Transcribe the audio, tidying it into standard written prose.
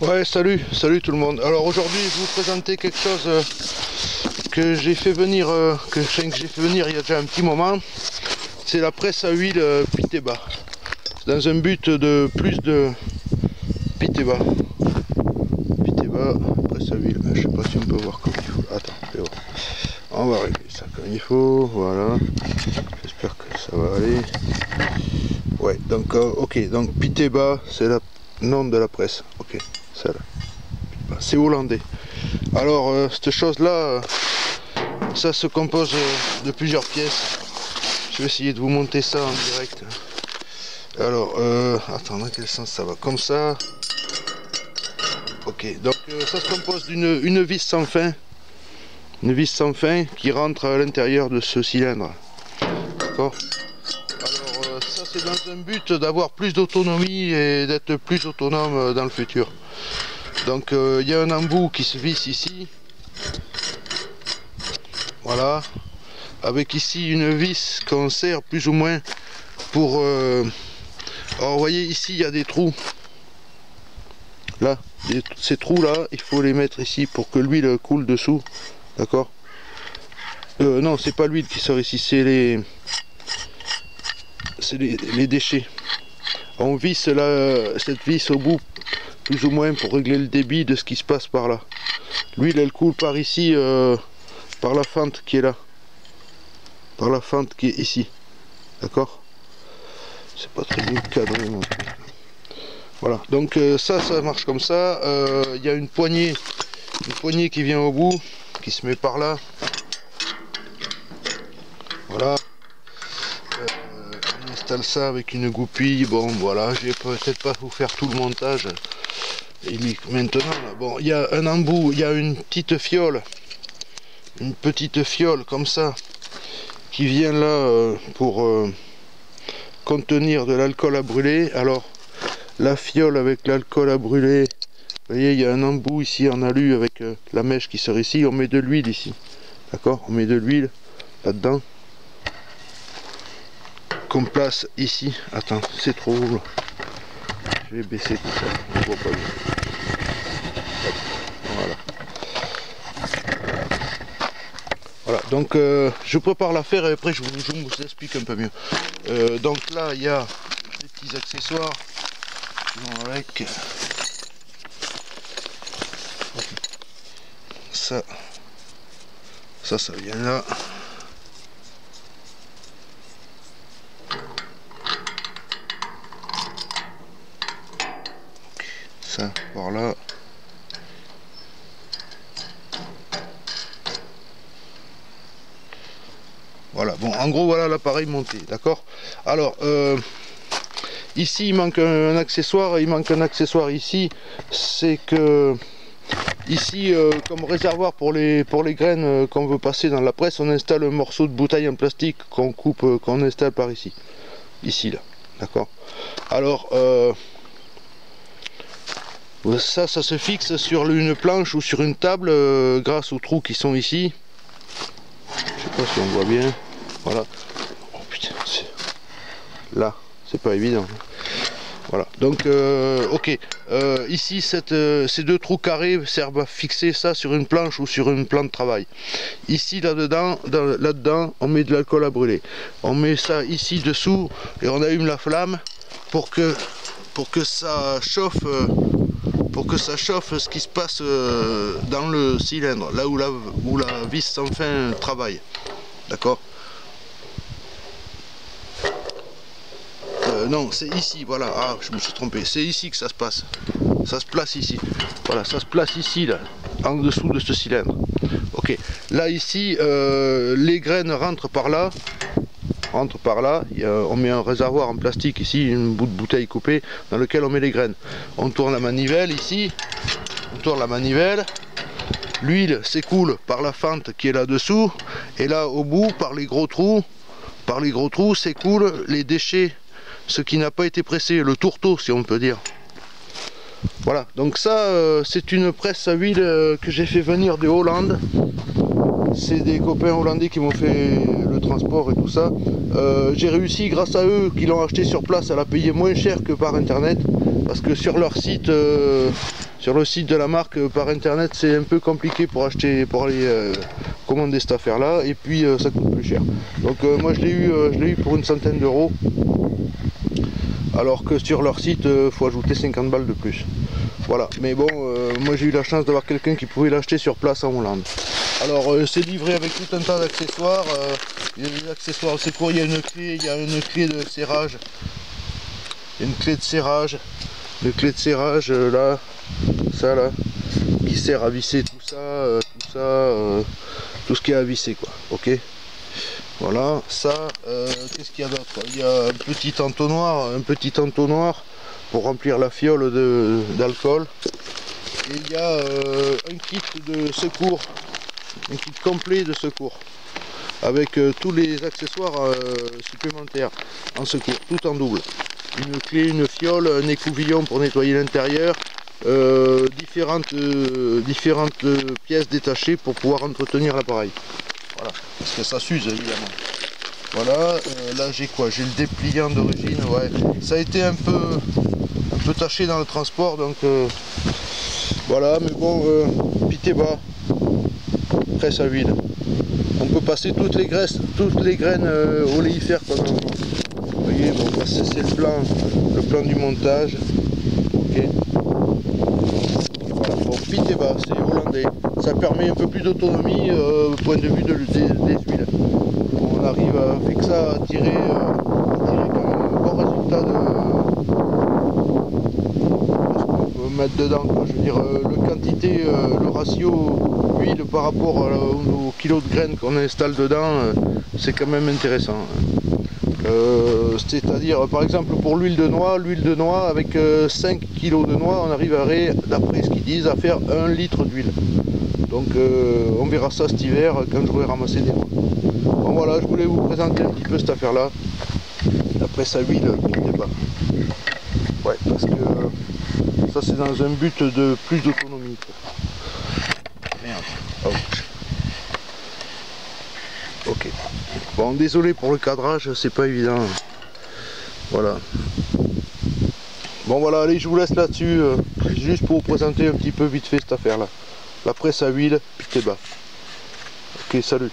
Ouais, salut tout le monde. Alors aujourd'hui, je vais vous présenter quelque chose que j'ai fait venir, il y a déjà un petit moment. C'est la presse à huile Piteba. Dans un but de plus de Piteba. Piteba, presse à huile. Je sais pas si on peut voir comme il faut. Attends, je vais voir. On va régler ça comme il faut. Voilà. J'espère que ça va aller. Ouais, donc ok, donc Piteba, c'est le nom de la presse. Ok, celle-là. C'est hollandais. Alors cette chose là, ça se compose de plusieurs pièces. Je vais essayer de vous monter ça en direct. Alors attends, dans quel sens ça va? Comme ça. Ok, donc ça se compose d'une vis sans fin. Une vis sans fin qui rentre à l'intérieur de ce cylindre. D'accord. Alors ça c'est dans un but d'avoir plus d'autonomie et d'être plus autonome dans le futur. Donc il y a un embout qui se visse ici, voilà, avec ici une vis qu'on serre plus ou moins pour... Alors vous voyez ici il y a des trous, là, ces trous là, il faut les mettre ici pour que l'huile coule dessous, d'accord. Non, c'est pas l'huile qui sort ici, c'est les déchets. On visse cette vis au bout plus ou moins pour régler le débit de ce qui se passe par là. L'huile elle coule par ici, par la fente qui est là, par la fente qui est ici, d'accord. C'est pas très bien cadré non plus. Voilà, donc ça marche comme ça. Il y a une poignée qui vient au bout, qui se met par là, voilà. On installe ça avec une goupille. Bon voilà, je vais peut-être pas vous faire tout le montage maintenant là. Bon, il y a un embout, il y a une petite fiole comme ça qui vient là pour contenir de l'alcool à brûler. Alors la fiole avec l'alcool à brûler, vous voyez, il y a un embout ici en alu avec la mèche qui sort ici. On met de l'huile ici, d'accord, on met de l'huile là dedans qu'on place ici. Attends, c'est trop haut là. Je vais baisser tout ça, on voit pas bien. Voilà. Voilà, donc je prépare l'affaire et après je vous explique un peu mieux. Donc là il y a des petits accessoires qui vont avec. Ça vient là. Ça par là. Voilà, bon, en gros voilà l'appareil monté, d'accord. Alors ici il manque un accessoire, ici, c'est que ici comme réservoir pour les graines qu'on veut passer dans la presse, on installe un morceau de bouteille en plastique qu'on coupe, qu'on installe par ici là, d'accord. Alors ça se fixe sur une planche ou sur une table grâce aux trous qui sont ici. Je sais pas si on voit bien. Voilà. Oh putain, là, c'est pas évident. Voilà. Donc, ok. Ici, ces deux trous carrés servent à fixer ça sur une planche ou sur une plante de travail. Ici, là-dedans, on met de l'alcool à brûler. On met ça ici dessous et on allume la flamme pour que ça chauffe. Pour que ça chauffe ce qui se passe dans le cylindre, là où la vis sans fin travaille. D'accord. Non, c'est ici, voilà. Ah, je me suis trompé. C'est ici que ça se passe. Ça se place ici. Voilà, ça se place ici, là, en dessous de ce cylindre. Ok. Là, ici, les graines rentrent par là. On met un réservoir en plastique ici, une bout de bouteille coupée, dans lequel on met les graines. On tourne la manivelle ici. On tourne la manivelle. L'huile s'écoule par la fente qui est là-dessous. Et là, au bout, par les gros trous, s'écoulent les déchets. Ce qui n'a pas été pressé, le tourteau si on peut dire. Voilà, donc ça c'est une presse à huile que j'ai fait venir de Hollande. C'est des copains hollandais qui m'ont fait le transport et tout ça. J'ai réussi grâce à eux, qui l'ont acheté sur place, à la payer moins cher que par internet. parce que sur leur site, sur le site de la marque par internet, c'est un peu compliqué pour acheter, pour aller commander cette affaire là, et puis ça coûte plus cher. Donc moi je l'ai eu pour une centaine d'euros, alors que sur leur site faut ajouter 50 balles de plus. Voilà, mais bon, moi j'ai eu la chance d'avoir quelqu'un qui pouvait l'acheter sur place en Hollande. Alors c'est livré avec tout un tas d'accessoires. Il y a des accessoires au secours, il y a une clé de serrage. Il y a une clé de serrage. Une clé de serrage là, ça là, qui sert à visser tout ça, tout ce qui est à visser quoi. Ok. Voilà, ça, qu'est-ce qu'il y a d'autre? Il y a un petit entonnoir pour remplir la fiole d'alcool. Et il y a un kit de secours, un kit complet de secours, avec tous les accessoires supplémentaires en secours, tout en double. Une clé, une fiole, un écouvillon pour nettoyer l'intérieur, différentes pièces détachées pour pouvoir entretenir l'appareil. Voilà, parce que ça s'use évidemment. Voilà, là j'ai quoi? J'ai le dépliant d'origine, ouais. Ça a été un peu taché dans le transport, donc voilà, mais bon, Piteba, presse à huile. On peut passer toutes les graines oléifères comme vous voyez, bon, c'est le plan du montage. Ok. Voilà, bon, Piteba, c'est hollandais. Ça permet un peu plus d'autonomie au point de vue des huiles. On arrive avec ça à tirer quand même un bon résultat de ce qu'on peut mettre dedans, quoi. Je veux dire, le quantité, le ratio huile par rapport au kilo de graines qu'on installe dedans, c'est quand même intéressant. C'est-à-dire par exemple pour l'huile de noix avec 5 kg de noix on arriverait, d'après ce qu'ils disent, à faire 1 litre d'huile. Donc on verra ça cet hiver quand j'aurai ramassé des noix. Bon voilà, je voulais vous présenter un petit peu cette affaire là. Après ça huile, Piteba. Ouais, parce que ça c'est dans un but de plus d'autonomie. Merde. Ouch. Ok. Bon, désolé pour le cadrage, c'est pas évident. Voilà. Bon voilà, allez, je vous laisse là-dessus, juste pour vous présenter un petit peu vite fait cette affaire là. La presse à huile, Piteba. Ok, salut.